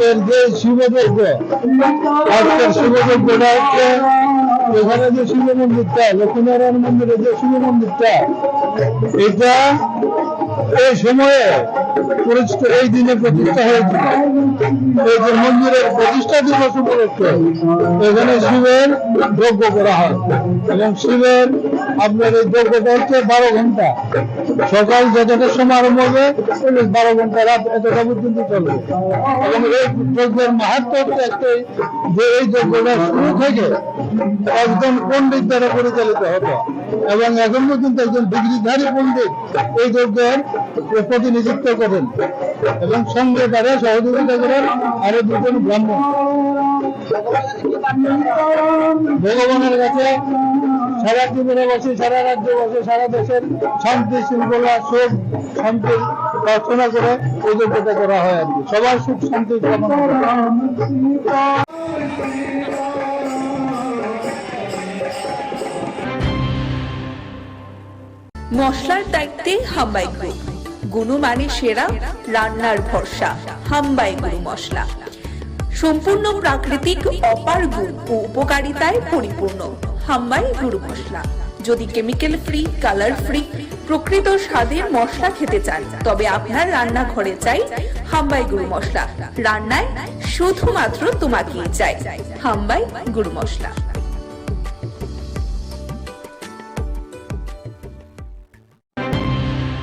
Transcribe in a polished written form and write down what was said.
আজকের যে শিবযজ্ঞ, আজকের শিবযজ্ঞটা হচ্ছে এখানে যে শিব মন্দিরটা, লক্ষ্মীনারায়ণ মন্দিরের যে শিব মন্দিরটা, এটা এই সময়ে এই দিনে প্রতিষ্ঠা হয়েছিল। এই যে মন্দিরের প্রতিষ্ঠা দিবস উপলক্ষে এখানে শিবের যজ্ঞ করা হয় এবং শিবের আপনার এই যজ্ঞটা হচ্ছে 12 ঘন্টা। সকাল যতটা সময় আরম্ভ হবে 12 ঘন্টা, রাত এতটা পর্যন্ত চলবে। এবং এই যজ্ঞের মাহাত্ম্য হচ্ছে একটাই, যে এই যজ্ঞটা শুরু থেকে একজন পণ্ডিত দ্বারা পরিচালিত হতো এবং এখন পর্যন্ত একজন ডিগ্রিধারী পণ্ডিত এই যজ্ঞের প্রতিনিধিত্ব করেন এবং সঙ্গে তারা সহযোগিতা করেন আরো 2 জন ব্রাহ্মণ। ভগবানের কাছে সারা জীবনে বসে, সারা রাজ্যে বসে, সারা দেশের শান্তি শৃঙ্খলা সুখ শান্তি প্রার্থনা করে এই যজ্ঞটা করা হয় আর কি। সবার সুখ শান্তি কামনা করে। মশলার দায়িত্বে হাম্বাই গ্রুপ। গুণমানে সেরা, রান্নার ভরসা হাম্বাই গুরু মশলা। সম্পূর্ণ প্রাকৃতিক অপার গুণ ও উপকারিতায় পরিপূর্ণ হাম্বাই গুরু মশলা। যদি কেমিক্যাল ফ্রি, কালার ফ্রি, প্রকৃত স্বাদের মশলা খেতে চান, তবে আপনার রান্নাঘরে চাই হাম্বাই গুরু মশলা। রান্নায় শুধুমাত্র তোমাকেই চাই হাম্বাই গুরু মশলা।